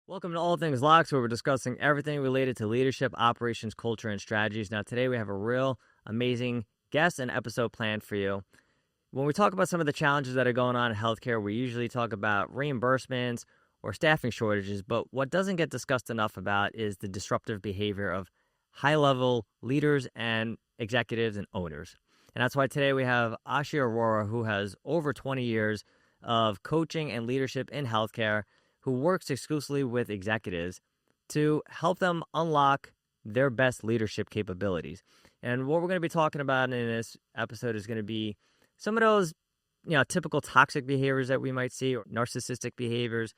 Welcome to All Things LOCS, where we're discussing everything related to leadership, operations, culture, and strategies. Now, today we have a real amazing guest and episode planned for you. When we talk about some of the challenges that are going on in healthcare, we usually talk about reimbursements or staffing shortages, but what doesn't get discussed enough about is the disruptive behavior of high-level leaders and executives and owners. And that's why today we have Aashi Arora, who has over 20 years of coaching and leadership in healthcare, who works exclusively with executives to help them unlock their best leadership capabilities. And what we're going to be talking about in this episode is going to be some of those, typical toxic behaviors that we might see, or narcissistic behaviors,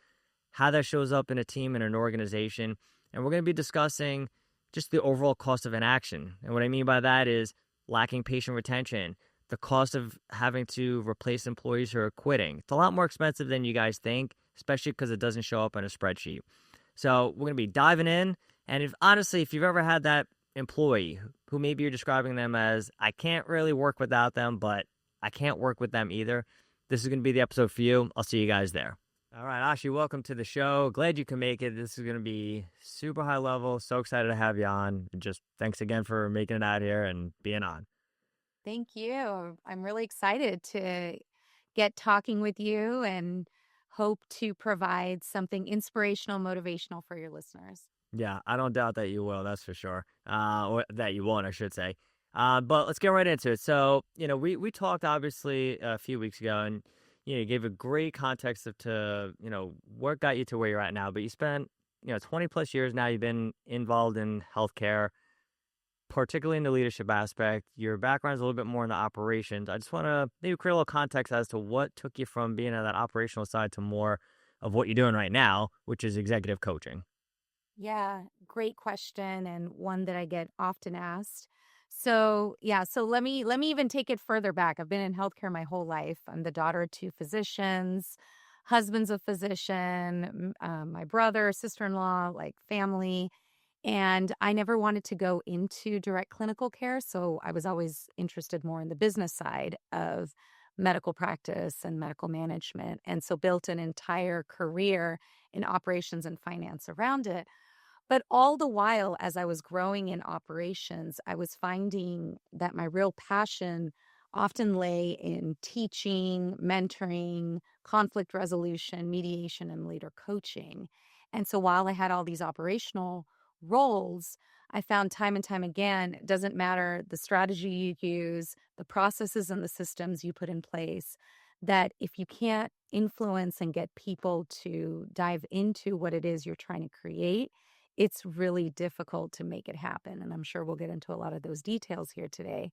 how that shows up in a team and an organization. And we're going to be discussing just the overall cost of inaction. And what I mean by that is lacking patient retention, the cost of having to replace employees who are quitting. It's a lot more expensive than you guys think, especially because it doesn't show up on a spreadsheet. So we're going to be diving in. And if you've ever had that employee who maybe you're describing them as, I can't really work without them, but I can't work with them either, this is going to be the episode for you. I'll see you guys there. All right, Aashi, welcome to the show. Glad you can make it. This is going to be super high level. So excited to have you on. Just thanks again for making it out here and being on. Thank you. I'm really excited to get talking with you and hope to provide something inspirational, motivational for your listeners. Yeah, I don't doubt that you will. That's for sure. Or that you won't, I should say. But let's get right into it. So, we talked obviously a few weeks ago, and you gave a great context to what got you to where you're at now. But you spent 20 plus years now. You've been involved in healthcare, particularly in the leadership aspect. Your background's a little bit more in the operations. I just want to maybe create a little context as to what took you from being on that operational side to more of what you're doing right now, which is executive coaching. Yeah, great question and one that I get often asked. So let me even take it further back. I've been in healthcare my whole life. I'm the daughter of two physicians, husband's a physician, my brother, sister-in-law, like family. And I never wanted to go into direct clinical care. So I was always interested more in the business side of medical practice and medical management. And so built an entire career in operations and finance around it. But all the while, as I was growing in operations, I was finding that my real passion often lay in teaching, mentoring, conflict resolution, mediation, and leader coaching. And so while I had all these operational roles, I found time and time again, it doesn't matter the strategy you use, the processes and the systems you put in place, that if you can't influence and get people to dive into what it is you're trying to create, it's really difficult to make it happen. And I'm sure we'll get into a lot of those details here today.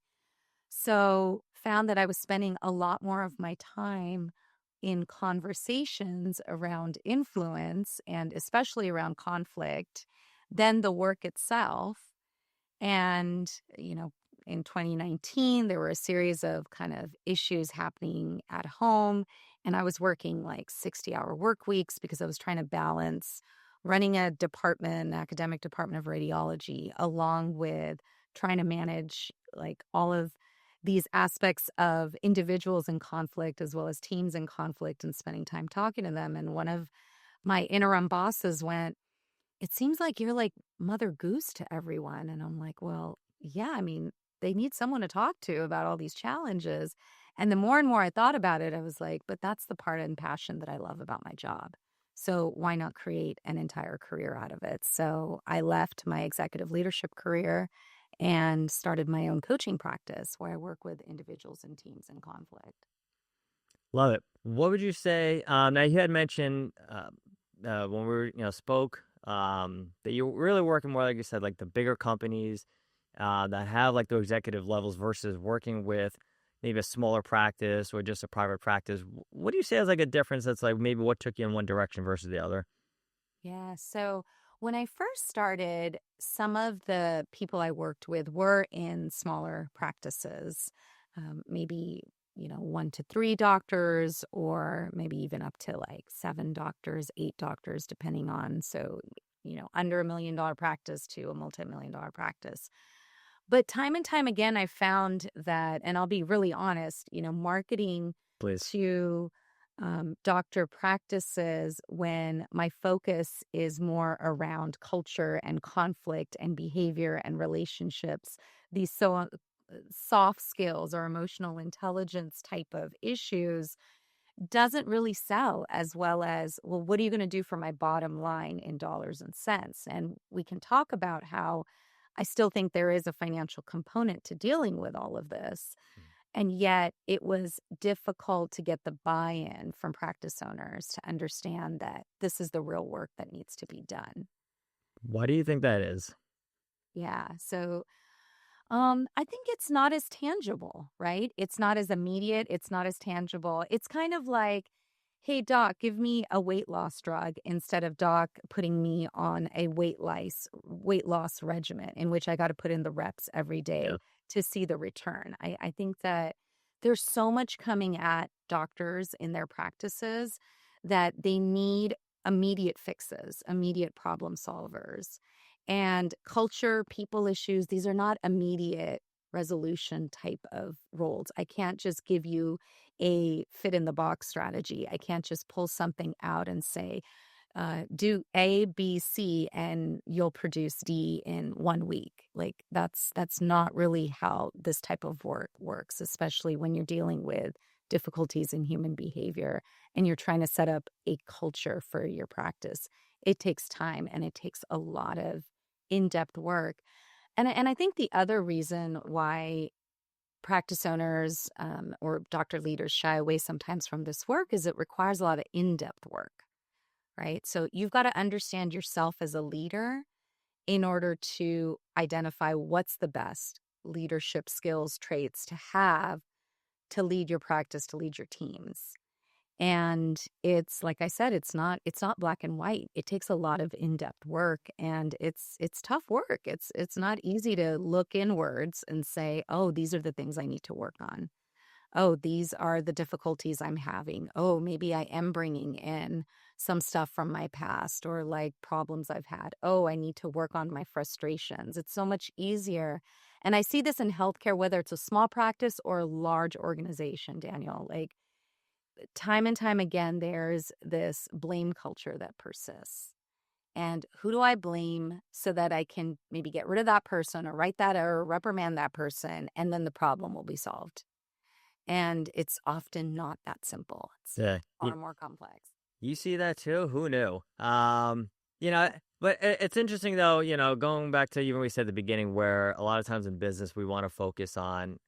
So, found that I was spending a lot more of my time in conversations around influence and especially around conflict than the work itself. And, in 2019, there were a series of kind of issues happening at home. And I was working like 60-hour work weeks because I was trying to balance running a department, academic department of radiology, along with trying to manage like all of these aspects of individuals in conflict as well as teams in conflict and spending time talking to them. And one of my interim bosses went, "It seems like you're like Mother Goose to everyone." And I'm like, well, yeah, I mean, they need someone to talk to about all these challenges. And the more and more I thought about it, I was like, but that's the part and passion that I love about my job. So why not create an entire career out of it? So I left my executive leadership career and started my own coaching practice where I work with individuals and teams in conflict. Love it. What would you say? Now you had mentioned when we were, spoke that you're really working more, like you said, like the bigger companies that have like the executive levels versus working with maybe a smaller practice or just a private practice. What do you say is like a difference that's like maybe what took you in one direction versus the other? Yeah. So when I first started, some of the people I worked with were in smaller practices, maybe, 1 to 3 doctors, or maybe even up to like 7 doctors, 8 doctors, depending on. So, under $1 million practice to a multi-million-dollar practice. But time and time again, I found that, and I'll be really honest, marketing Please. to doctor practices when my focus is more around culture and conflict and behavior and relationships, these soft skills or emotional intelligence type of issues doesn't really sell as well as, well, what are you going to do for my bottom line in dollars and cents? And we can talk about how I still think there is a financial component to dealing with all of this. And yet it was difficult to get the buy-in from practice owners to understand that this is the real work that needs to be done. Why do you think that is? Yeah. So I think it's not as tangible, right? It's not as immediate. It's not as tangible. It's kind of like, hey, doc, give me a weight loss drug instead of doc putting me on a weight loss regimen in which I got to put in the reps every Yeah. day to see the return. I think that there's so much coming at doctors in their practices that they need immediate fixes, immediate problem solvers. And culture, people issues, these are not immediate resolution type of roles. I can't just give you a fit in the box strategy. I can't just pull something out and say, do A, B, C, and you'll produce D in 1 week. Like that's not really how this type of work works, especially when you're dealing with difficulties in human behavior and you're trying to set up a culture for your practice. It takes time and it takes a lot of in-depth work. And I think the other reason why practice owners or doctor leaders shy away sometimes from this work is it requires a lot of in-depth work, right? So you've got to understand yourself as a leader in order to identify what's the best leadership skills, traits to have to lead your practice, to lead your teams. And it's like I said, it's not black and white. It takes a lot of in-depth work and it's tough work. It's not easy to look inwards and say, "Oh, these are the things I need to work on. Oh, these are the difficulties I'm having. Oh, maybe I am bringing in some stuff from my past or like problems I've had. Oh, I need to work on my frustrations." It's so much easier. And I see this in healthcare, whether it's a small practice or a large organization, Daniel. Like time and time again, there's this blame culture that persists. And who do I blame so that I can maybe get rid of that person or write that or reprimand that person, and then the problem will be solved? And it's often not that simple. It's Yeah. far more complex. You see that too? Who knew? You know, but it's interesting though, going back to even we said at the beginning where a lot of times in business we want to focus on,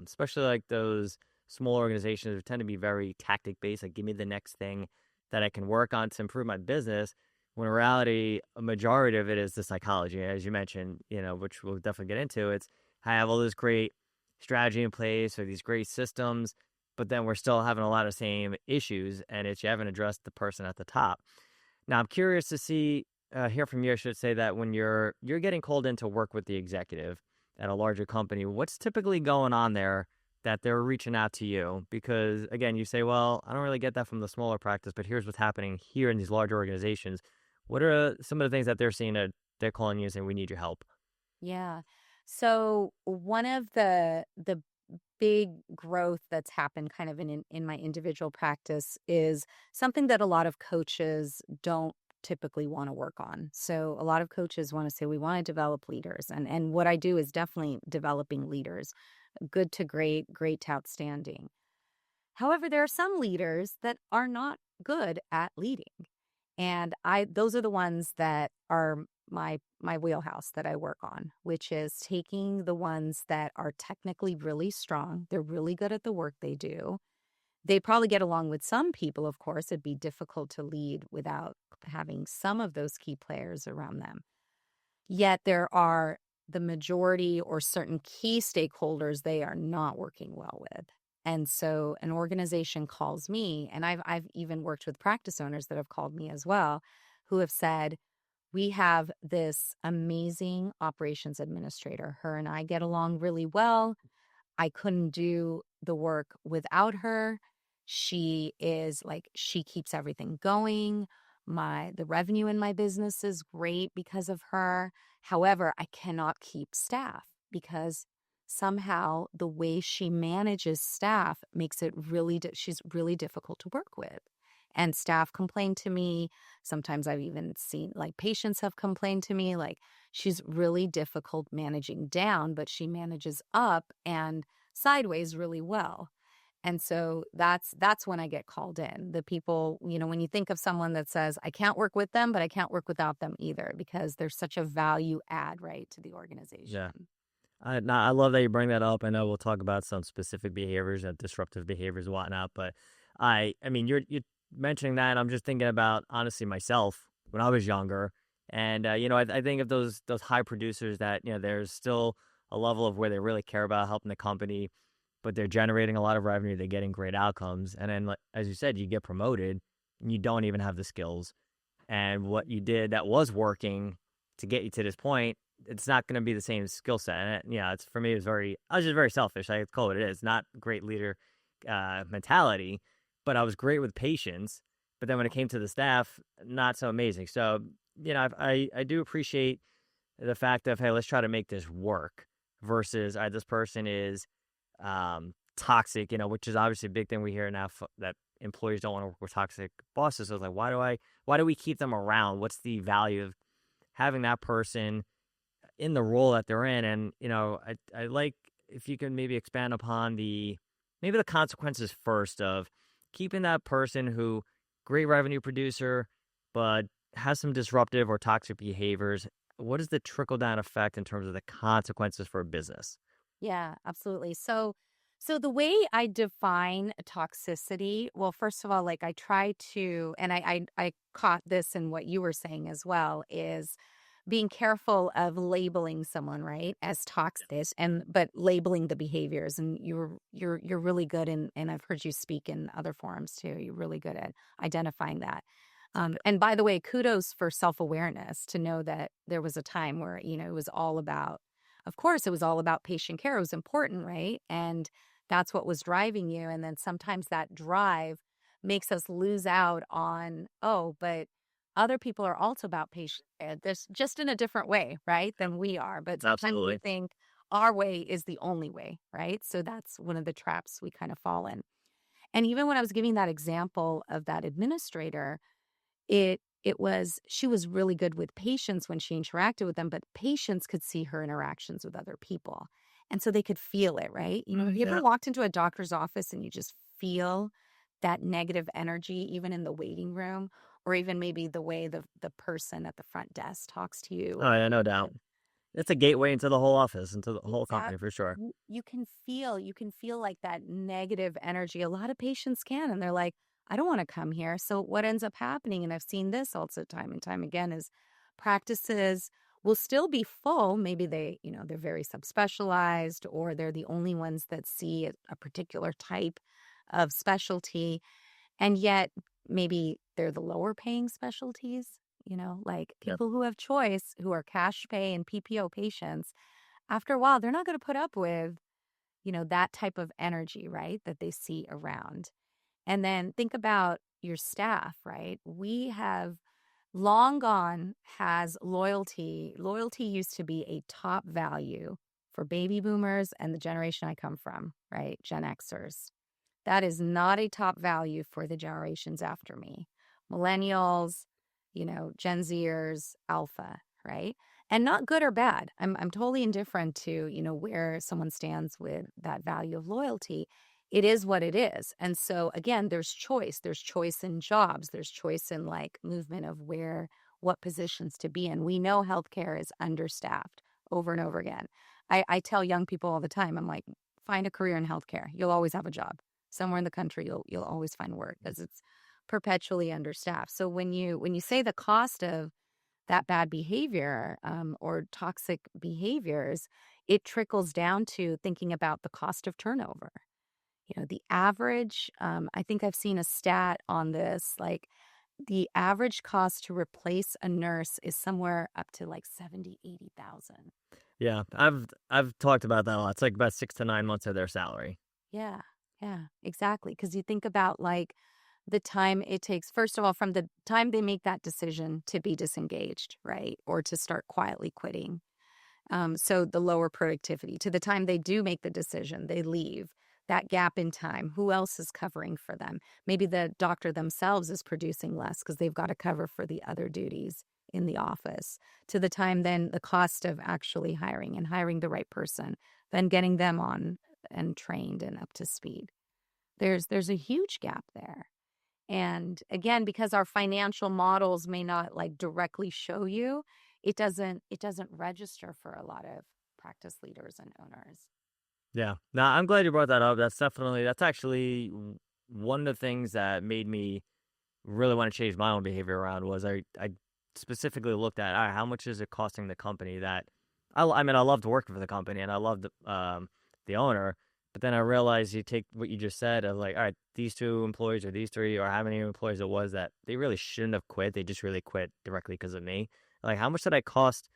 especially like those small organizations who tend to be very tactic based, like give me the next thing that I can work on to improve my business. When in reality, a majority of it is the psychology, as you mentioned, which we'll definitely get into. It's I have all this great strategy in place or these great systems, but then we're still having a lot of same issues, and it's you haven't addressed the person at the top. Now, I'm curious to hear from you. I should say that when you're getting called in to work with the executive at a larger company, what's typically going on there that they're reaching out to you? Because again, you say, well, I don't really get that from the smaller practice, but here's what's happening here in these larger organizations. What are some of the things that they're seeing that they're calling you and saying, we need your help? Yeah. So one of the big growth that's happened kind of in my individual practice is something that a lot of coaches don't typically want to work on. So a lot of coaches want to say we want to develop leaders, and what I do is definitely developing leaders, good to great, great to outstanding. However, there are some leaders that are not good at leading. And those are the ones that are my wheelhouse that I work on, which is taking the ones that are technically really strong. They're really good at the work they do. They probably get along with some people, of course. It'd be difficult to lead without having some of those key players around them. Yet there are the majority or certain key stakeholders they are not working well with. And so an organization calls me, and I've even worked with practice owners that have called me as well, who have said, we have this amazing operations administrator. Her and I get along really well. I couldn't do the work without her. She keeps everything going. The revenue in my business is great because of her. However, I cannot keep staff because somehow the way she manages staff makes it really, she's really difficult to work with. And staff complain to me. Sometimes I've even seen like patients have complained to me, like she's really difficult managing down, but she manages up and sideways really well. And so that's when I get called in. The people, when you think of someone that says, I can't work with them, but I can't work without them either, because there's such a value add, right, to the Yeah. organization. I love that you bring that up. I know we'll talk about some specific behaviors and disruptive behaviors and whatnot, but I mean, you're mentioning that, and I'm just thinking about honestly myself when I was younger, and I think of those high producers that there's still a level of where they really care about helping the company, but they're generating a lot of revenue, they're getting great outcomes, and then like, as you said, you get promoted, and you don't even have the skills, and what you did that was working to get you to this point, it's not going to be the same skill set. And it's for me, I was just very selfish. I call it what it is, not great leader mentality, but I was great with patience. But then when it came to the staff, not so amazing. So, I do appreciate the fact of, hey, let's try to make this work versus this person is toxic, which is obviously a big thing we hear now that employees don't want to work with toxic bosses. So it's like, why do we keep them around? What's the value of having that person in the role that they're in? And, I like if you can maybe expand upon maybe the consequences first of keeping that person who great revenue producer, but has some disruptive or toxic behaviors. What is the trickle down effect in terms of the consequences for a business? Yeah, absolutely. So the way I define toxicity, well, first of all, like I try to, and I caught this in what you were saying as well, is being careful of labeling someone, right, as toxic, but labeling the behaviors. And you're really good in, and I've heard you speak in other forums too. You're really good at identifying that. And by the way, kudos for self-awareness to know that there was a time where, it was all about, of course, it was all about patient care. It was important, right? And that's what was driving you. And then sometimes that drive makes us lose out on, oh, but other people are also about patient care. This just in a different way, right, than we are. But sometimes we Absolutely. think our way is the only way, right? So that's one of the traps we kind of fall in. And even when I was giving that example of that administrator, it was, she was really good with patients when she interacted with them, but patients could see her interactions with other people. And so they could feel it, right? Have you Yeah. ever walked into a doctor's office and you just feel that negative energy, even in the waiting room, or even maybe the way the person at the front desk talks to you? Oh, yeah, no doubt. It's a gateway into the whole office, into the whole company Exactly. for sure. You can feel like that negative energy. A lot of patients can, and they're like, I don't want to come here. So what ends up happening, and I've seen this also time and time again, is practices will still be full. Maybe they're very subspecialized, or they're the only ones that see a particular type of specialty. And yet maybe they're the lower paying specialties, like Yep. people who have choice, who are cash pay and PPO patients. After a while, they're not going to put up with, that type of energy, right, that they see around. And then think about your staff, right? We have long gone has loyalty. Loyalty used to be a top value for baby boomers and the generation I come from, right? Gen Xers. That is not a top value for the generations after me. Millennials, Gen Zers, Alpha, right? And not good or bad. I'm totally indifferent to, where someone stands with that value of loyalty. It is what it is. And so again, there's choice. There's choice in jobs. There's choice in like movement of what positions to be in. We know healthcare is understaffed over and over again. I tell young people all the time, I'm like, find a career in healthcare. You'll always have a job somewhere in the country. You'll always find work because it's perpetually understaffed. So when you say the cost of that bad behavior or toxic behaviors, it trickles down to thinking about the cost of turnover. The average, I think I've seen a stat on this, like the average cost to replace a nurse is somewhere up to like 70, 80,000. Yeah, I've talked about that a lot. It's like about 6 to 9 months of their salary. Yeah, yeah, exactly. Because you think about like the time it takes, first of all, from the time they make that decision to be disengaged, right? Or to start quietly quitting, So the lower productivity to the time they do make the decision, they leave. That gap in time, who else is covering for them? Maybe the doctor themselves is producing less because they've got to cover for the other duties in the office. To the time then the cost of actually hiring and hiring the right person, then getting them on and trained and up to speed. There's a huge gap there. And again, because our financial models may not like directly show you, it doesn't register for a lot of practice leaders and owners. Yeah. Now, I'm glad you brought that up. That's actually one of the things that made me really want to change my own behavior around was I specifically looked at, all right, how much is it costing the company that I mean, I loved working for the company and I loved the owner, but then I realized you take what you just said of like, all right, these two employees or these three or how many employees it was that they really shouldn't have quit. They just really quit directly because of me. Like, how much did I cost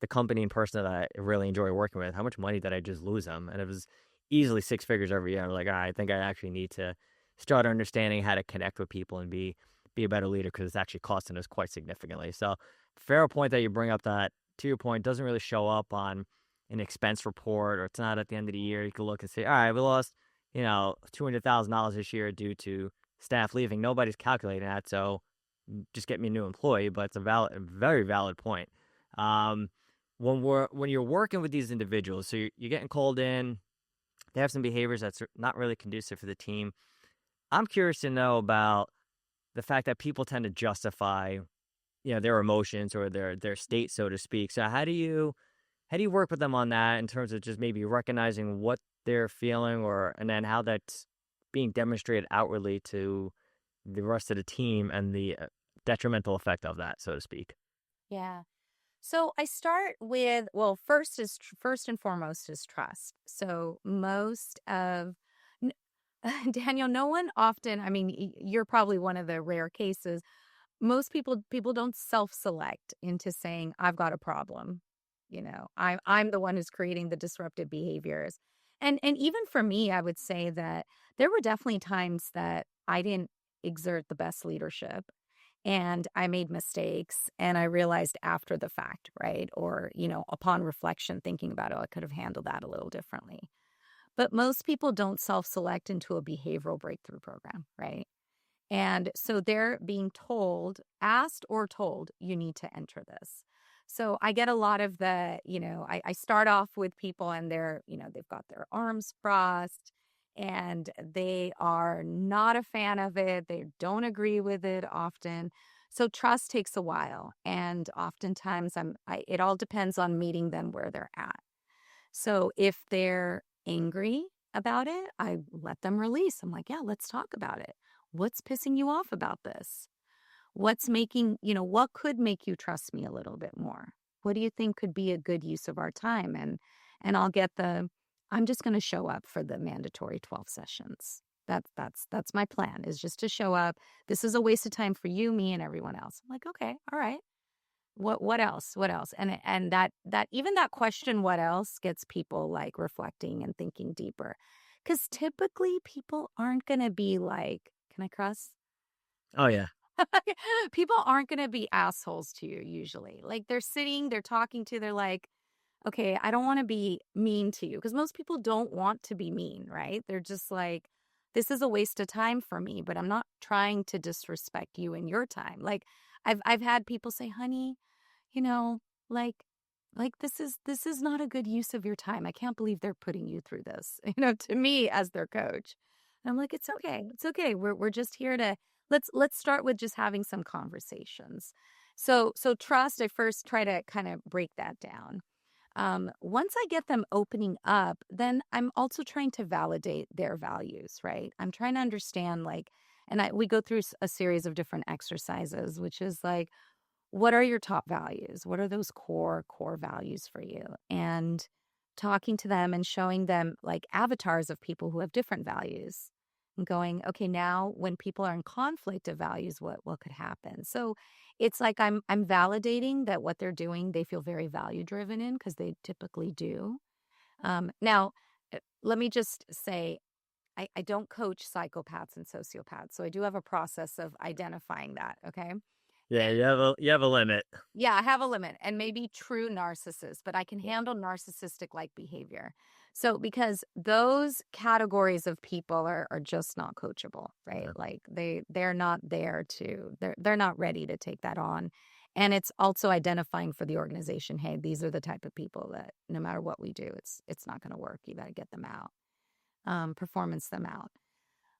the company and person that I really enjoy working with? How much money did I just lose them? And it was easily six figures every year. I was like, all right, I think I actually need to start understanding how to connect with people and be a better leader because it's actually costing us quite significantly. So, fair point that you bring up that, to your point, doesn't really show up on an expense report or it's not at the end of the year. You can look and say, all right, we lost, $200,000 this year due to staff leaving. Nobody's calculating that. So, just get me a new employee. But it's a very valid point. Um, when you're working with these individuals, so you're getting called in, they have some behaviors that's not really conducive for the team. I'm curious to know about the fact that people tend to justify, their emotions or their state, so to speak. So how do you work with them on that in terms of just maybe recognizing what they're feeling and then how that's being demonstrated outwardly to the rest of the team and the detrimental effect of that, so to speak. Yeah. So I start with, well, first and foremost is trust. So most of n- Daniel, no one often, I mean, you're probably one of the rare cases. Most people don't self-select into saying I've got a problem. I'm the one who's creating the disruptive behaviors. And even for me, I would say that there were definitely times that I didn't exert the best leadership and I made mistakes and I realized after the fact, right? Or, upon reflection, thinking about it, I could have handled that a little differently. But most people don't self-select into a behavioral breakthrough program, right? And so they're being told, asked or told, you need to enter this. So I get a lot of I start off with people and they've got their arms crossed and they are not a fan of it. They don't agree with it often. So trust takes a while. And oftentimes it all depends on meeting them where they're at. So if they're angry about it, I let them release. I'm like, yeah, let's talk about it. What's pissing you off about this? What could make you trust me a little bit more? What do you think could be a good use of our time? And I'm just going to show up for the mandatory 12 sessions. That's my plan, is just to show up. This is a waste of time for you, me, and everyone else. I'm like, okay, all right. What else? What else? And that even that question, what else, gets people like reflecting and thinking deeper. Because typically people aren't going to be like, can I cuss? Oh yeah. People aren't going to be assholes to you usually. Like they're talking to, they're like, okay, I don't want to be mean to you. Because most people don't want to be mean, right? They're just like, this is a waste of time for me, but I'm not trying to disrespect you and your time. Like I've had people say, honey, you know, like this is not a good use of your time. I can't believe they're putting you through this, to me as their coach. And I'm like, it's okay. It's okay. We're just here to let's start with just having some conversations. So trust, I first try to kind of break that down. Once I get them opening up, then I'm also trying to validate their values, right? I'm trying to understand we go through a series of different exercises, which is like, what are your top values? What are those core values for you? And talking to them and showing them like avatars of people who have different values and going, okay, now when people are in conflict of values, what could happen? So it's like I'm validating that what they're doing, they feel very value driven in, because they typically do. Now, let me just say, I don't coach psychopaths and sociopaths. So I do have a process of identifying that. Okay. Yeah, you have a limit. Yeah, I have a limit and maybe true narcissist, but I can handle narcissistic like behavior. So because those categories of people are just not coachable, right? Yeah. Like they're not there they're not ready to take that on. And it's also identifying for the organization, hey, these are the type of people that no matter what we do, it's not going to work. You got to get them out, performance them out.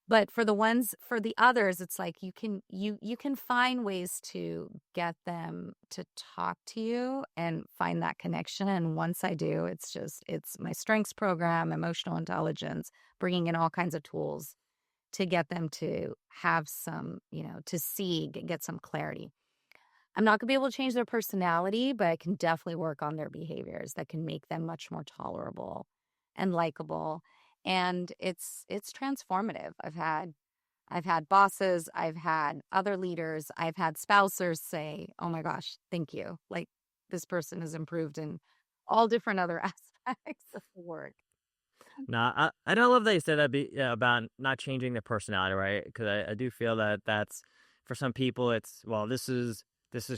But for the others, it's like you can find ways to get them to talk to you and find that connection. And once I do, it's my strengths program, emotional intelligence, bringing in all kinds of tools to get them to have some, to see, get some clarity. I'm not going to be able to change their personality, but I can definitely work on their behaviors that can make them much more tolerable and likable. And it's transformative. I've had bosses, I've had other leaders, I've had spousers say, "Oh my gosh, thank you. Like this person has improved in all different other aspects of the work." No, I don't love that you said that yeah, about not changing their personality, right? Because I do feel that that's for some people it's well, this is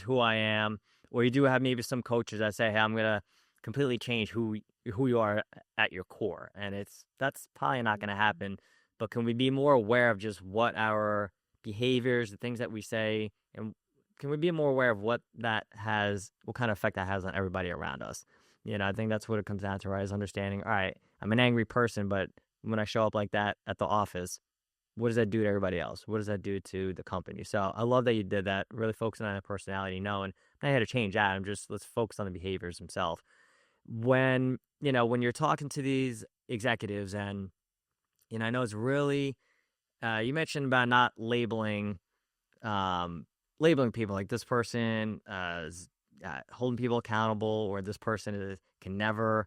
who I am, or you do have maybe some coaches that say, hey, I'm gonna completely change who you are at your core, and that's probably not gonna happen. But can we be more aware of just what our behaviors, the things that we say, and can we be more aware of what kind of effect that has on everybody around us? I think that's what it comes down to, right? Is understanding, all right, I'm an angry person, but when I show up like that at the office, what does that do to everybody else? What does that do to the company? So I love that you did that, really focusing on the personality, and I had to change that. Let's focus on the behaviors themselves. When you're talking to these executives and, I know it's really, you mentioned about not labeling people like this person is holding people accountable, or this person can never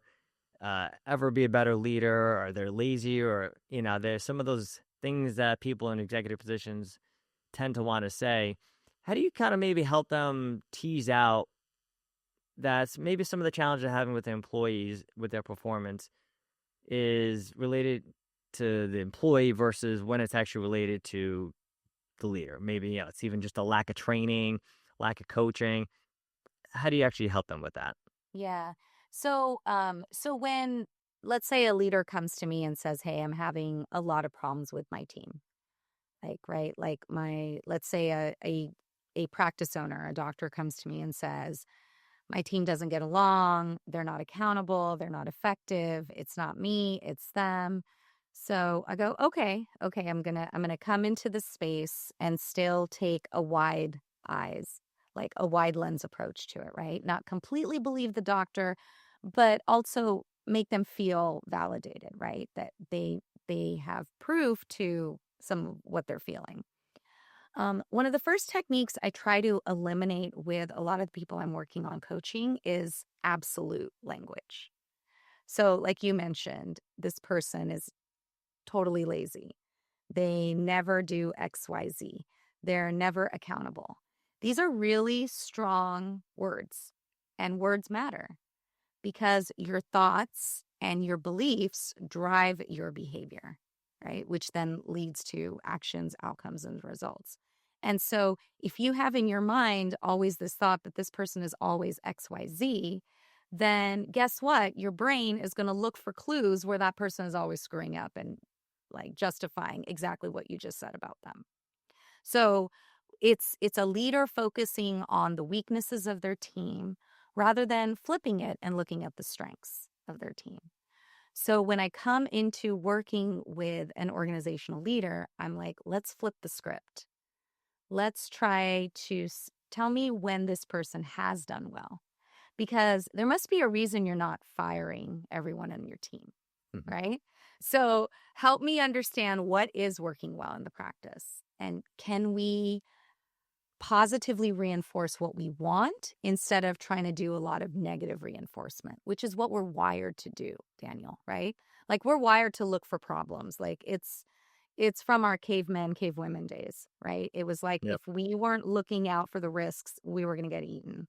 ever be a better leader, or they're lazy, or there's some of those things that people in executive positions tend to want to say. How do you kind of maybe help them tease out that's maybe some of the challenges they're having with the employees with their performance is related to the employee versus when it's actually related to the leader? Maybe it's even just a lack of training, lack of coaching. How do you actually help them with that? Yeah. So when let's say a leader comes to me and says, "Hey, I'm having a lot of problems with my team." Like, right? Like let's say a practice owner, a doctor comes to me and says, "My team doesn't get along, they're not accountable, they're not effective, it's not me, it's them." So I go, "Okay, I'm going to come into this space and still take a wide eyes, like a wide lens approach to it, right? Not completely believe the doctor, but also make them feel validated, right? That they have proof to some of what they're feeling." One of the first techniques I try to eliminate with a lot of the people I'm working on coaching is absolute language. So, like you mentioned, this person is totally lazy. They never do XYZ. They're never accountable. These are really strong words, and words matter because your thoughts and your beliefs drive your behavior, right? Which then leads to actions, outcomes, and results. And so if you have in your mind always this thought that this person is always XYZ, then guess what? Your brain is going to look for clues where that person is always screwing up and like justifying exactly what you just said about them. So it's a leader focusing on the weaknesses of their team rather than flipping it and looking at the strengths of their team. So when I come into working with an organizational leader, I'm like, let's flip the script. Let's try to tell me when this person has done well, because there must be a reason you're not firing everyone on your team, Mhm. right? So help me understand what is working well in the practice, and can we positively reinforce what we want instead of trying to do a lot of negative reinforcement, which is what we're wired to do, Daniel, right? Like we're wired to look for problems. Like it's from our cavewomen days, right? It was like Yep. if we weren't looking out for the risks, we were going to get eaten.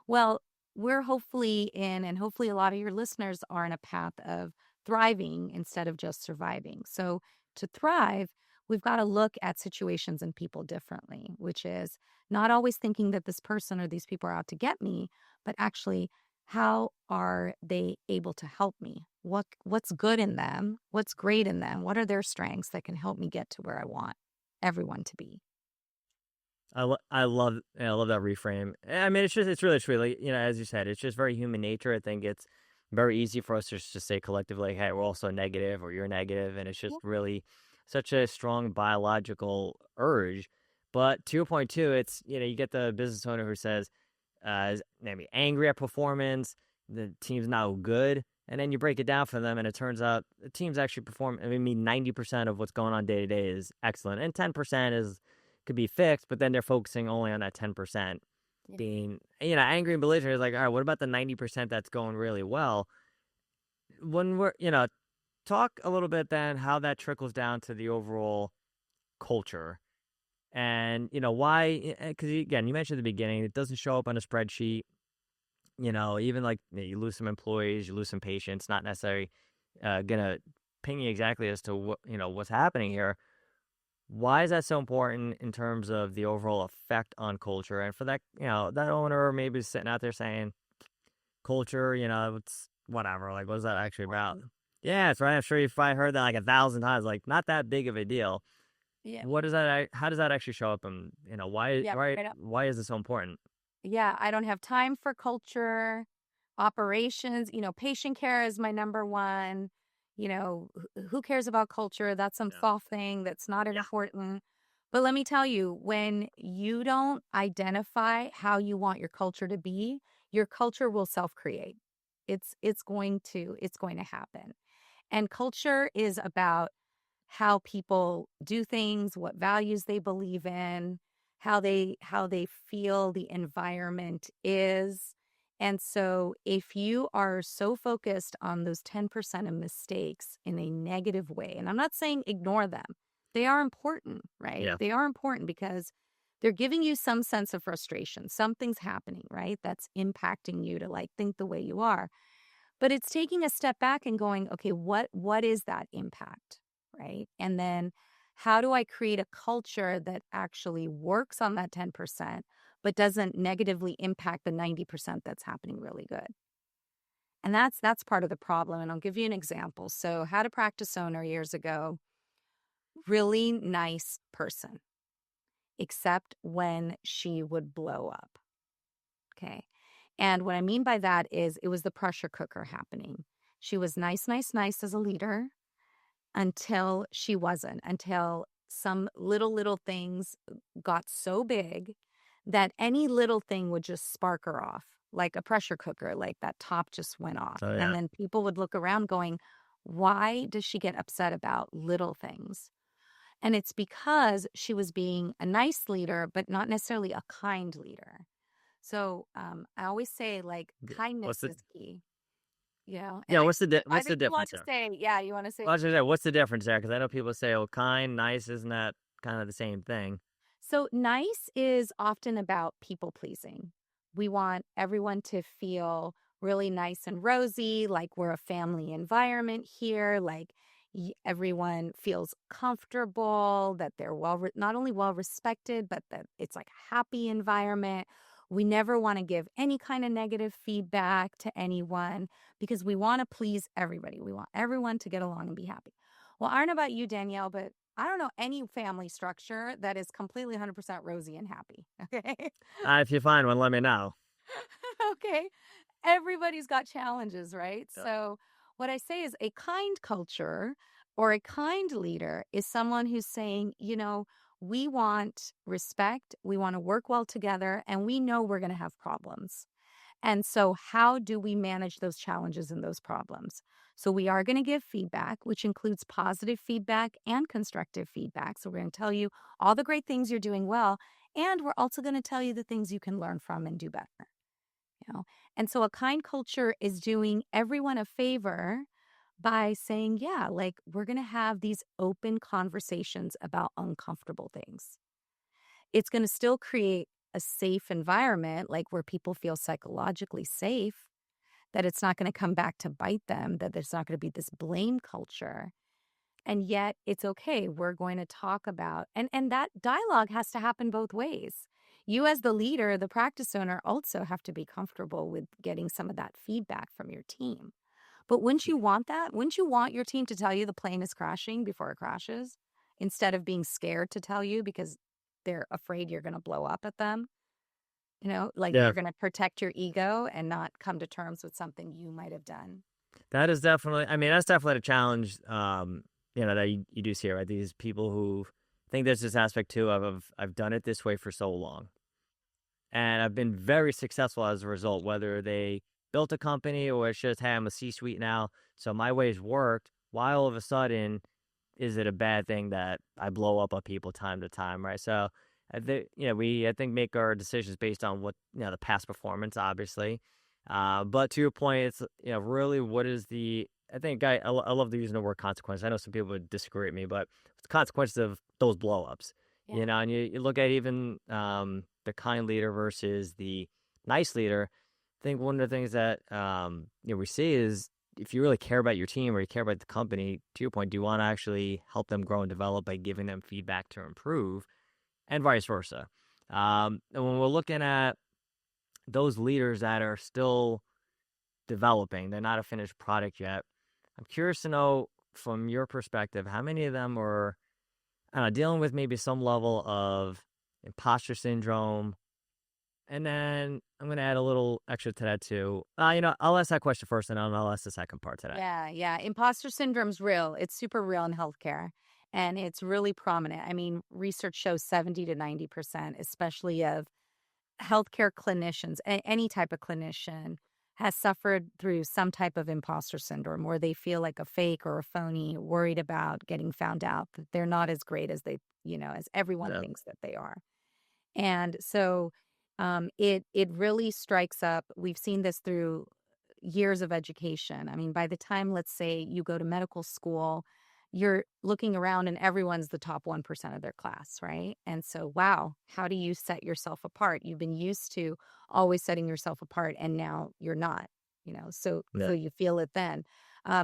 Well, we're hopefully and hopefully a lot of your listeners are in a path of thriving instead of just surviving. So to thrive, we've got to look at situations and people differently, which is not always thinking that this person or these people are out to get me, but actually, how are they able to help me? What's good in them? What's great in them? What are their strengths that can help me get to where I want everyone to be? I love I love that reframe. I mean, it's really true. Like, as you said, it's just very human nature. I think it's very easy for us just to say collectively, like, hey, we're all so negative or you're negative, and it's just Yeah. really such a strong biological urge. But to your point too, it's you get the business owner who says, is maybe angry at performance, the team's not good, and then you break it down for them, and it turns out the team's actually perform. I mean, 90% of what's going on day to day is excellent, and 10% is could be fixed, but then they're focusing only on that 10% Yeah. being, angry and belligerent. Is like, all right, what about the 90% that's going really well? When we're, talk a little bit then how that trickles down to the overall culture. And, why, because again, you mentioned at the beginning, it doesn't show up on a spreadsheet. Even like you lose some employees, you lose some patients, not necessarily gonna ping you exactly as to what's happening here. Why is that so important in terms of the overall effect on culture? And for that, that owner maybe is sitting out there saying, culture, it's whatever. Like, what is that actually about? Yeah, that's right. I'm sure you've probably heard that like 1,000 times. Like, not that big of a deal. Yeah. What does that? How does that actually show up? And why? Yeah. Right? Right up. Why is it so important? Yeah. I don't have time for culture, operations. Patient care is my number one. Who cares about culture? That's some Yeah. soft thing that's not Yeah. important. But let me tell you, when you don't identify how you want your culture to be, your culture will self-create. It's going to happen. And culture is about how people do things, what values they believe in, how they feel the environment is. And so if you are so focused on those 10% of mistakes in a negative way, and I'm not saying ignore them. They are important, right? Yeah. They are important because they're giving you some sense of frustration. Something's happening, right? That's impacting you to like think the way you are. But it's taking a step back and going, okay, what is that impact? Right. And then how do I create a culture that actually works on that 10%, but doesn't negatively impact the 90% that's happening really good? And that's part of the problem. And I'll give you an example. So had a practice owner years ago, really nice person, except when she would blow up. Okay. And what I mean by that is it was the pressure cooker happening. She was nice, nice, nice as a leader until she wasn't, until some little things got so big that any little thing would just spark her off, like a pressure cooker, like that top just went off. So And yeah. then people would look around going, why does she get upset about little things? And it's because she was being a nice leader, but not necessarily a kind leader. So I always say, like, kindness What's the is key, and yeah? I What's the think you want difference to there? say, yeah, you want to say. Well, I was gonna say, what's the difference there? Because I know people say, "Oh, kind, nice." Isn't that kind of the same thing? So nice is often about people pleasing. We want everyone to feel really nice and rosy, like we're a family environment here, like everyone feels comfortable, that they're not only well respected, but that it's like a happy environment. We never want to give any kind of negative feedback to anyone because we want to please everybody. We want everyone to get along and be happy. Well, I don't know about you, Danielle, but I don't know any family structure that is completely 100% rosy and happy. Okay. If you find one, let me know. Okay. Everybody's got challenges, right? Yeah. So, what I say is a kind culture or a kind leader is someone who's saying, we want respect, we want to work well together, and we know we're going to have problems. And so, how do we manage those challenges and those problems? So, we are going to give feedback, which includes positive feedback and constructive feedback. So, we're going to tell you all the great things you're doing well, and we're also going to tell you the things you can learn from and do better. And so, a kind culture is doing everyone a favor by saying, yeah, like we're going to have these open conversations about uncomfortable things. It's going to still create a safe environment, like where people feel psychologically safe, that it's not going to come back to bite them, that there's not going to be this blame culture. And yet it's okay. We're going to talk about, and that dialogue has to happen both ways. You as the leader, the practice owner, also have to be comfortable with getting some of that feedback from your team. But wouldn't you want that? Wouldn't you want your team to tell you the plane is crashing before it crashes instead of being scared to tell you because they're afraid you're going to blow up at them? Like Yeah, you're going to protect your ego and not come to terms with something you might have done. that is definitely, I mean, that's definitely a challenge, that you do see, right? These people who think there's this aspect too of I've done it this way for so long. And I've been very successful as a result, whether they built a company or it's just, hey, I'm a C-suite now, so my ways worked. Why all of a sudden is it a bad thing that I blow up on people time to time, right? So we I think make our decisions based on what the past performance, obviously. But to your point, it's really what is the I think I love using the word consequence. I know some people would disagree with me, but it's the consequences of those blow ups. Yeah. And you look at even the kind leader versus the nice leader. I think one of the things that we see is if you really care about your team or you care about the company, to your point, do you want to actually help them grow and develop by giving them feedback to improve, and vice versa. And when we're looking at those leaders that are still developing, they're not a finished product yet. I'm curious to know from your perspective, how many of them are dealing with maybe some level of imposter syndrome. And then I'm going to add a little extra to that too. I'll ask that question first and then I'll ask the second part to that. Yeah. Imposter syndrome's real. It's super real in healthcare and it's really prominent. I mean, research shows 70 to 90%, especially of healthcare clinicians, any type of clinician has suffered through some type of imposter syndrome where they feel like a fake or a phony, worried about getting found out, that they're not as great as as everyone Yeah. thinks that they are. And so it really strikes up. We've seen this through years of education. I mean, by the time, let's say, you go to medical school, you're looking around and everyone's the top 1% of their class, right? And so, wow, how do you set yourself apart? You've been used to always setting yourself apart and now you're not, so Yeah. you feel it then.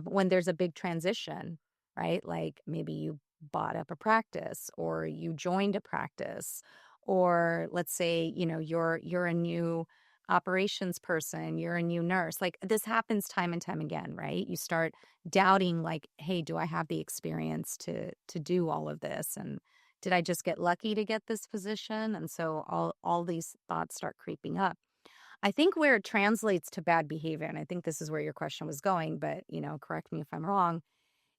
When there's a big transition, right? Like maybe you bought up a practice or you joined a practice, or let's say, you're a new operations person, you're a new nurse. Like this happens time and time again, right? You start doubting like, hey, do I have the experience to do all of this? And did I just get lucky to get this position? And so all these thoughts start creeping up. I think where it translates to bad behavior, and I think this is where your question was going, but correct me if I'm wrong,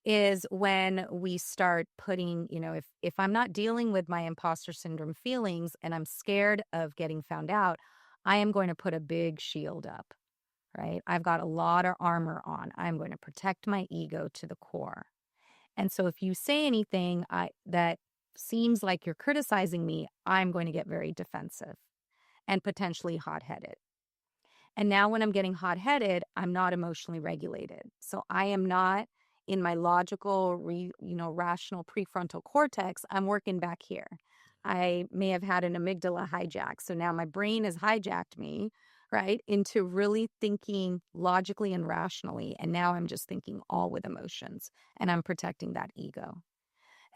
is when we start putting, if I'm not dealing with my imposter syndrome feelings and I'm scared of getting found out, I am going to put a big shield up, right? I've got a lot of armor on. I'm going to protect my ego to the core. And so if you say anything that seems like you're criticizing me, I'm going to get very defensive and potentially hot-headed. And now when I'm getting hot-headed, I'm not emotionally regulated. So I am not in my logical, rational prefrontal cortex. I'm working back here. I may have had an amygdala hijack. So now my brain has hijacked me, right, into really thinking logically and rationally. And now I'm just thinking all with emotions and I'm protecting that ego.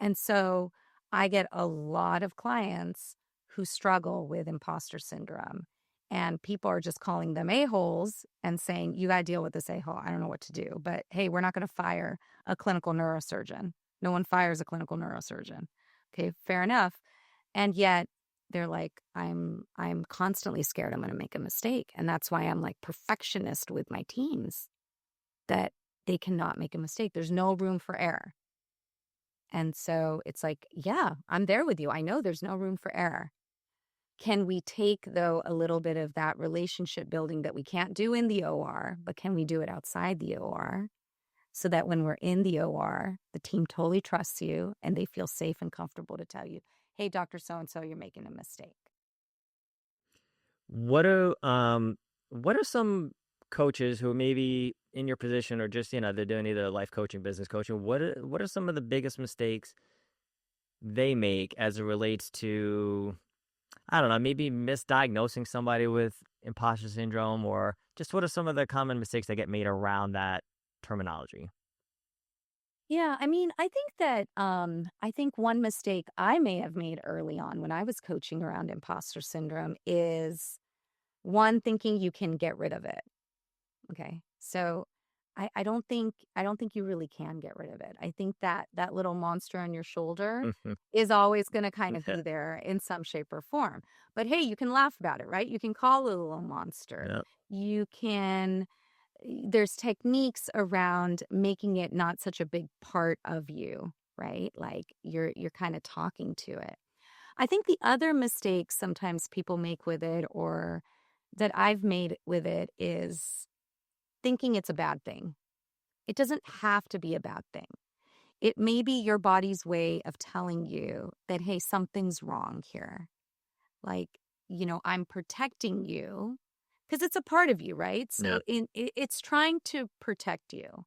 And so I get a lot of clients who struggle with imposter syndrome. And people are just calling them a-holes and saying, you got to deal with this a-hole. I don't know what to do. But hey, we're not going to fire a clinical neurosurgeon. No one fires a clinical neurosurgeon. Okay, fair enough. And yet they're like, I'm constantly scared I'm going to make a mistake. And that's why I'm like perfectionist with my teams, that they cannot make a mistake. There's no room for error. And so it's like, yeah, I'm there with you. I know there's no room for error. Can we take, though, a little bit of that relationship building that we can't do in the OR, but can we do it outside the OR so that when we're in the OR, the team totally trusts you and they feel safe and comfortable to tell you, hey, Dr. So-and-so, you're making a mistake. What are some coaches who may be in your position or just, they're doing either life coaching, business coaching? What are some of the biggest mistakes they make as it relates to, I don't know, maybe misdiagnosing somebody with imposter syndrome, or just what are some of the common mistakes that get made around that terminology? Yeah, I mean, I think that I think one mistake I may have made early on when I was coaching around imposter syndrome is one thinking you can get rid of it. Okay. So I don't think you really can get rid of it. I think that that little monster on your shoulder Mhm. is always going to kind of Yeah. be there in some shape or form. But hey, you can laugh about it, right? You can call it a little monster. Yeah. You can there's techniques around making it not such a big part of you, right? Like you're kind of talking to it. I think the other mistake sometimes people make with it or that I've made with it is thinking it's a bad thing. It doesn't have to be a bad thing. It may be your body's way of telling you that, hey, something's wrong here. Like, I'm protecting you because it's a part of you, right? Yeah. So it's trying to protect you.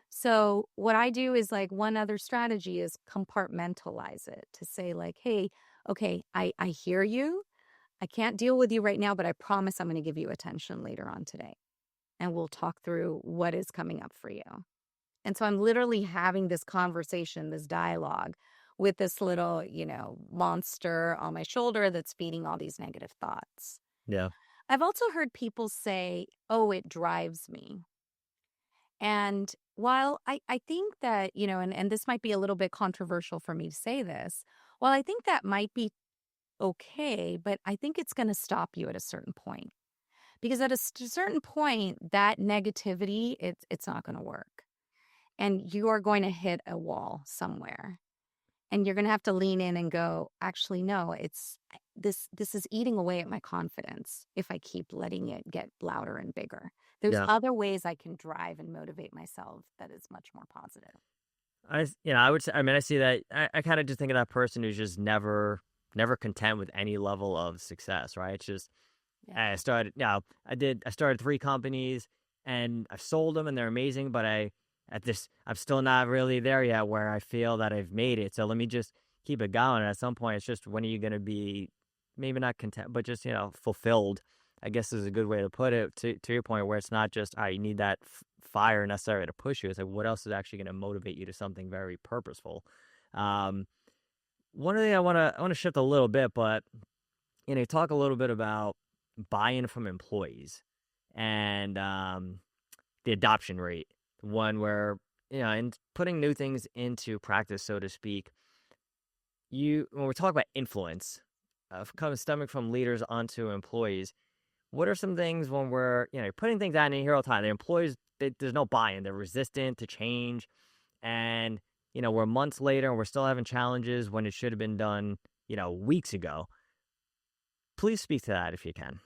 So what I do is like one other strategy is compartmentalize it to say like, hey, okay, I hear you. I can't deal with you right now, but I promise I'm going to give you attention later on today. And we'll talk through what is coming up for you. And so I'm literally having this conversation, this dialogue with this little, monster on my shoulder that's feeding all these negative thoughts. Yeah. I've also heard people say, oh, it drives me. And while I think that, and this might be a little bit controversial for me to say this, while I think that might be okay, but I think it's going to stop you at a certain point. Because at a certain point, that negativity, it's not going to work. And you are going to hit a wall somewhere. And you're going to have to lean in and go, actually, no, it's this is eating away at my confidence if I keep letting it get louder and bigger. There's Yeah. other ways I can drive and motivate myself that is much more positive. I would say, I mean, I see that. I kind of just think of that person who's just never content with any level of success, right? It's just, Yeah. I started, I started 3 companies and I've sold them and they're amazing, but I'm still not really there yet where I feel that I've made it. So let me just keep it going. And at some point, it's just, when are you going to be maybe not content, but just, fulfilled, I guess is a good way to put it, to your point, where it's not just, you need that fire necessary to push you. It's like, what else is actually going to motivate you to something very purposeful? Um, One thing I want to shift a little bit, but talk a little bit about buy-in from employees and the adoption rate, one where and putting new things into practice, so to speak. When we talk about influence, coming stemming from leaders onto employees, what are some things when we're you're putting things out in here all the time? The employees, there's no buy-in; they're resistant to change, and we're months later and we're still having challenges when it should have been done weeks ago. Please speak to that if you can.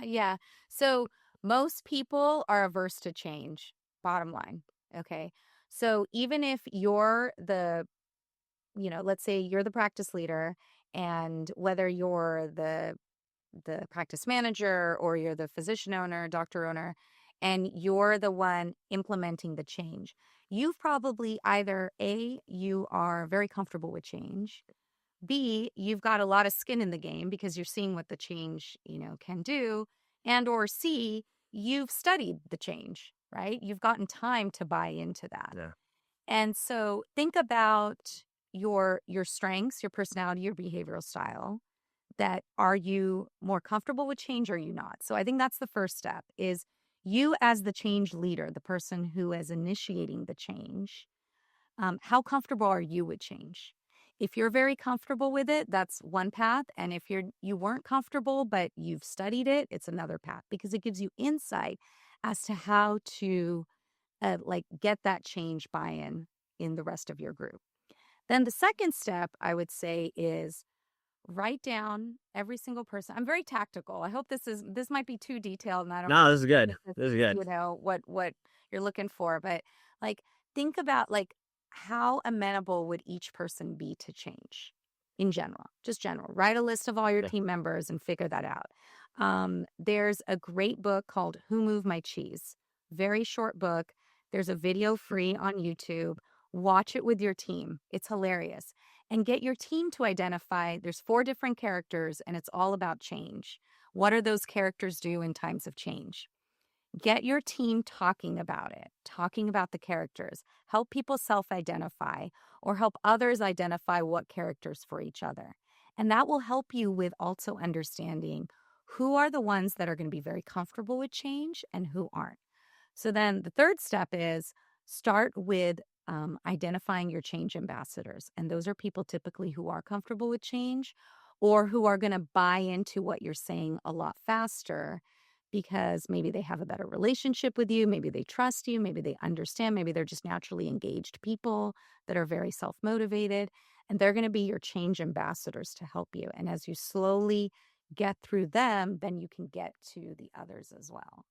Yeah. So most people are averse to change, bottom line. Okay. So even if you're let's say you're the practice leader and whether you're the practice manager or you're the physician owner, doctor owner, and you're the one implementing the change, you've probably either A, you are very comfortable with change. B, you've got a lot of skin in the game because you're seeing what the change, can do. And or C, you've studied the change, right? You've gotten time to buy into that. Yeah. And so think about your strengths, your personality, your behavioral style. That are you more comfortable with change or are you not? So I think that's the first step is you as the change leader, the person who is initiating the change. How comfortable are you with change? If you're very comfortable with it, that's one path. And if you weren't comfortable, but you've studied it, it's another path because it gives you insight as to how to get that change buy-in in the rest of your group. Then the second step I would say is write down every single person. I'm very tactical. I hope this might be too detailed and I don't know No, this is good. if this This is is, good. what you're looking for, but like think about like how amenable would each person be to change in general, just general. Write a list of all your Yeah. team members and figure that out. There's a great book called Who Moved My Cheese. Very short book. There's a video free on YouTube. Watch it with your team. It's hilarious and get your team to identify there's 4 different characters and it's all about change. What do those characters do in times of change? Get your team talking about it, talking about the characters. Help people self-identify or help others identify what characters for each other. And that will help you with also understanding who are the ones that are going to be very comfortable with change and who aren't. So then the third step is start with identifying your change ambassadors. And those are people typically who are comfortable with change or who are going to buy into what you're saying a lot faster because maybe they have a better relationship with you, maybe they trust you, maybe they understand, maybe they're just naturally engaged people that are very self-motivated, and they're going to be your change ambassadors to help you. And as you slowly get through them, then you can get to the others as well.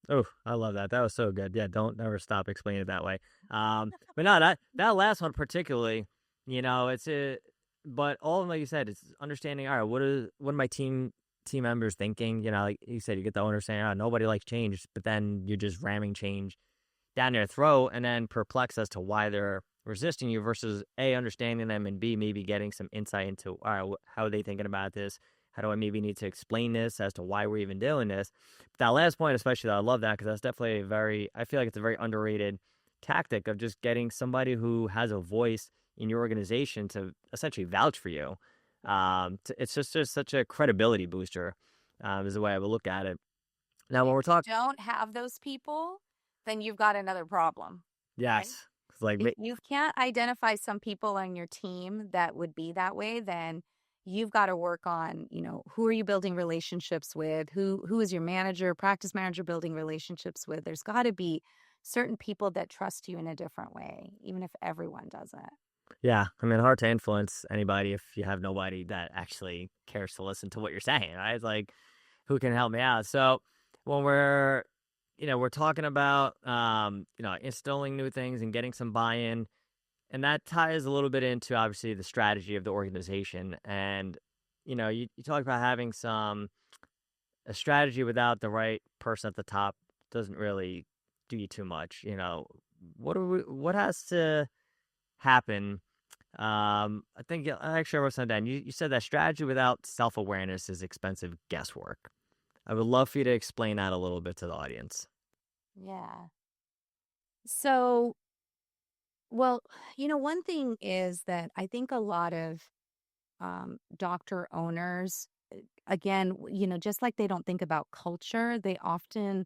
Oh, I love that. That was so good. Yeah, don't never stop explaining it that way. But no, that last one particularly, it's a, but all of them, like you said, it's understanding. All right, what are my team members thinking? Like you said, you get the owner saying, "Oh, nobody likes change," but then you're just ramming change down their throat, and then perplexed as to why they're resisting you versus A, understanding them, and B, maybe getting some insight into, all right, how are they thinking about this? How do I maybe need to explain this as to why we're even doing this? But that last point, especially, I love that because that's definitely I feel like it's a very underrated tactic of just getting somebody who has a voice in your organization to essentially vouch for you. It's just such a credibility booster, is the way I would look at it. Now, when If we're you talking, don't have those people, then you've got another problem, right? yes, it's like, If you can't identify some people on your team that would be that way, then you've got to work on, who are you building relationships with? Who is your manager, practice manager building relationships with? There's got to be certain people that trust you in a different way, even if everyone doesn't. yeah, I mean, hard to influence anybody if you have nobody that actually cares to listen to what you're saying, right? It's like, who can help me out? So when we're talking about, instilling new things and getting some buy-in, and that ties a little bit into obviously the strategy of the organization. And, you talk about having a strategy without the right person at the top doesn't really do you too much. What has to happen? I think I actually wrote something down. You said that strategy without self-awareness is expensive guesswork. I would love for you to explain that a little bit to the audience. Yeah. So, well, one thing is that I think a lot of doctor owners, again, just like they don't think about culture, they often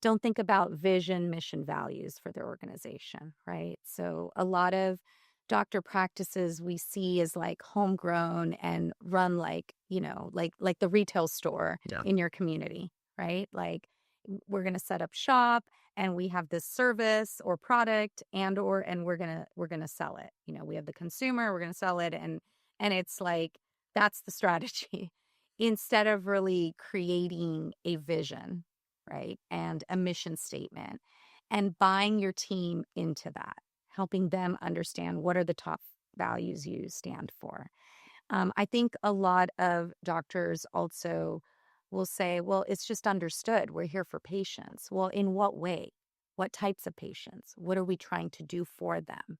don't think about vision, mission, values for their organization, right? So a lot of doctor practices we see is like homegrown and run like, like the retail store Yeah. in your community, right? Like we're going to set up shop and we have this service or product and we're going to sell it. We have the consumer, we're going to sell it and it's like that's the strategy instead of really creating a vision, right? And a mission statement and buying your team into that, helping them understand what are the top values you stand for. I think a lot of doctors also will say, well, it's just understood. We're here for patients. Well, in what way? What types of patients? What are we trying to do for them?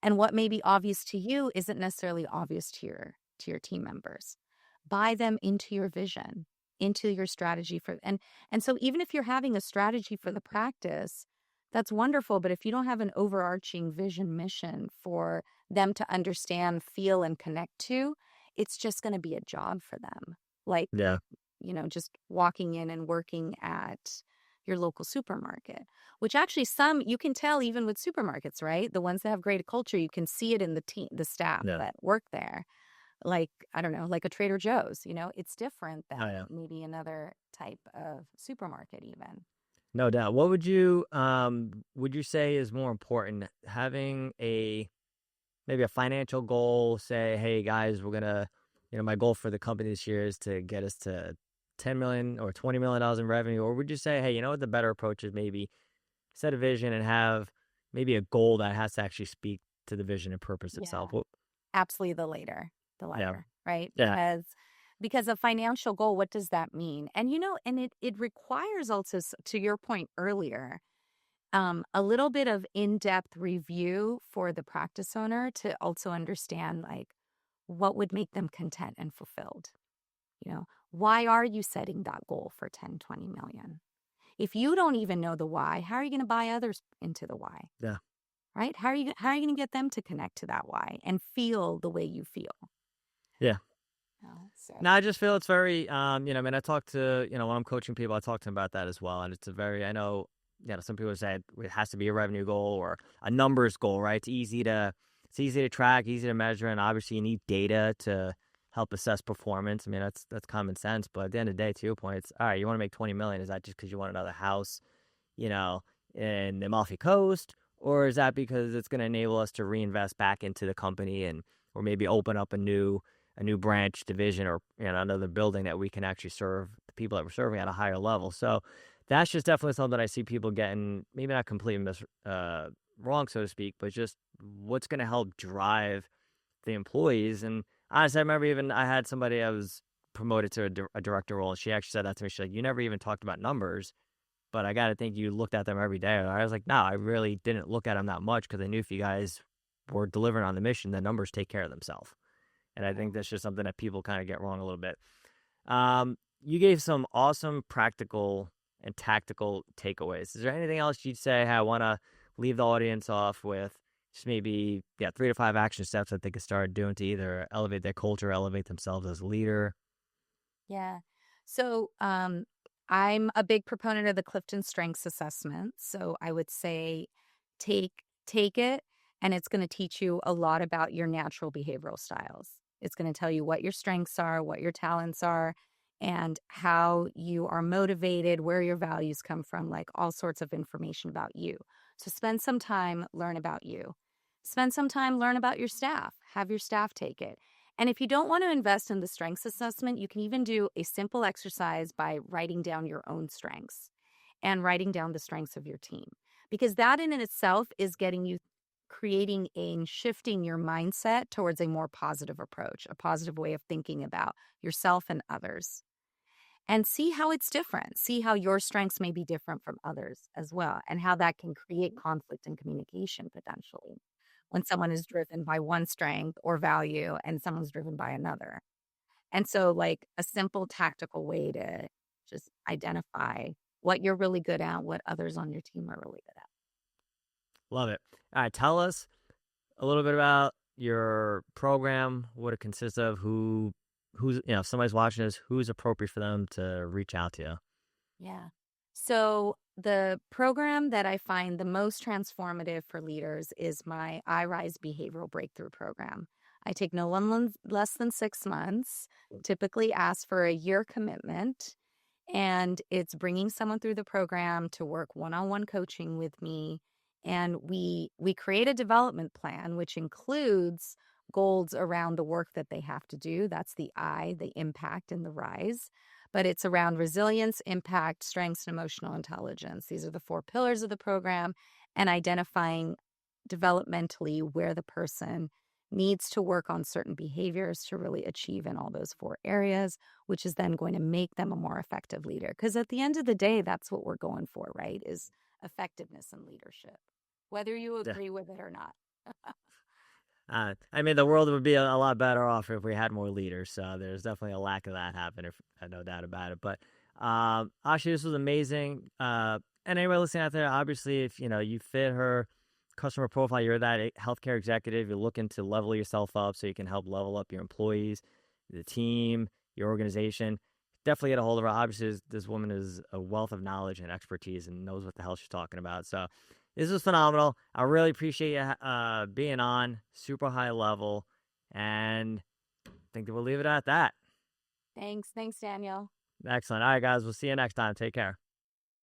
And what may be obvious to you isn't necessarily obvious to your team members. Buy them into your vision, into your strategy and so even if you're having a strategy for the practice, that's wonderful, but if you don't have an overarching vision mission for them to understand, feel and connect to, it's just going to be a job for them. Like, Yeah. just walking in and working at your local supermarket, which actually some you can tell even with supermarkets, right? The ones that have great culture, you can see it in the staff Yeah. that work there. Like, I don't know, like a Trader Joe's, it's different Oh, than yeah. maybe another type of supermarket even. No doubt. What would you say is more important? Having maybe a financial goal, say, hey guys, we're gonna, my goal for the company this year is to get us to 10 million or $20 million in revenue, or would you say, hey, you know what, the better approach is maybe set a vision and have maybe a goal that has to actually speak to the vision and purpose Yeah. itself? Well, Absolutely the yeah, latter, right? yeah, Because a financial goal, what does that mean? And and it requires also to your point earlier, a little bit of in-depth review for the practice owner to also understand like what would make them content and fulfilled. Why are you setting that goal for 10, 20 million? If you don't even know the why, how are you going to buy others into the why? Yeah. Right? How are you going to get them to connect to that why and feel the way you feel? Yeah. So No, I just feel it's very, I mean, I talk to, when I'm coaching people, I talk to them about that as well. And it's a very, I know, some people say it has to be a revenue goal or a numbers goal, right? It's easy to track, easy to measure. And obviously you need data to help assess performance. I mean, that's common sense. But at the end of the day, to your point, it's all right, you want to make 20 million. Is that just because you want another house, you know, in the Amalfi Coast? Or is that because it's going to enable us to reinvest back into the company and, or maybe open up a new branch division or another building that we can actually serve the people that we're serving at a higher level. So that's just definitely something I see people getting, maybe not completely wrong, so to speak, but just what's going to help drive the employees. And honestly, I remember I had somebody I was promoted to a director role, and she actually said that to me. She's like, "You never even talked about numbers, but I got to think you looked at them every day." And I was like, "No, I really didn't look at them that much because I knew if you guys were delivering on the mission, the numbers take care of themselves." And I think that's just something that people kind of get wrong a little bit. You gave some awesome practical and tactical takeaways. Is there anything else you'd say, hey, I want to leave the audience off with just maybe 3 to 5 action steps that they could start doing to either elevate their culture, elevate themselves as a leader? yeah. So I'm a big proponent of the Clifton Strengths Assessment. So I would say take it, and it's going to teach you a lot about your natural behavioral styles. It's going to tell you what your strengths are, what your talents are, and how you are motivated, where your values come from, like all sorts of information about you. So spend some time, learn about you. Spend some time, learn about your staff. Have your staff take it. And if you don't want to invest in the strengths assessment, you can even do a simple exercise by writing down your own strengths and writing down the strengths of your team. Because that in itself is getting you creating and shifting your mindset towards a more positive approach, a positive way of thinking about yourself and others. And see how it's different. See how your strengths may be different from others as well, and how that can create conflict in communication potentially when someone is driven by one strength or value and someone's driven by another. And so, like a simple tactical way to just identify what you're really good at, what others on your team are really good at. Love it. All right, tell us a little bit about your program, what it consists of, who's if somebody's watching this, who's appropriate for them to reach out to you. Yeah. So the program that I find the most transformative for leaders is my iRise Behavioral Breakthrough Program. I take no one less than 6 months, typically ask for a year commitment, and it's bringing someone through the program to work one-on-one coaching with me. And we create a development plan, which includes goals around the work that they have to do. That's the I, the impact, and the rise. But it's around resilience, impact, strengths, and emotional intelligence. These are the 4 pillars of the program, and identifying developmentally where the person needs to work on certain behaviors to really achieve in all those 4 areas, which is then going to make them a more effective leader. Because at the end of the day, that's what we're going for, right? Is effectiveness in leadership, whether you Yeah. agree with it or not. I mean, the world would be a lot better off if we had more leaders. So there's definitely a lack of that happening, no doubt about it. But Aashi, this was amazing. And anybody listening out there, obviously, if you fit her customer profile, you're that healthcare executive, you're looking to level yourself up so you can help level up your employees, the team, your organization. Definitely get a hold of her. Obviously, this woman is a wealth of knowledge and expertise and knows what the hell she's talking about. So this was phenomenal. I really appreciate you being on, super high level, and I think that we'll leave it at that. Thanks, Daniel. Excellent. All right, guys, we'll see you next time. Take care.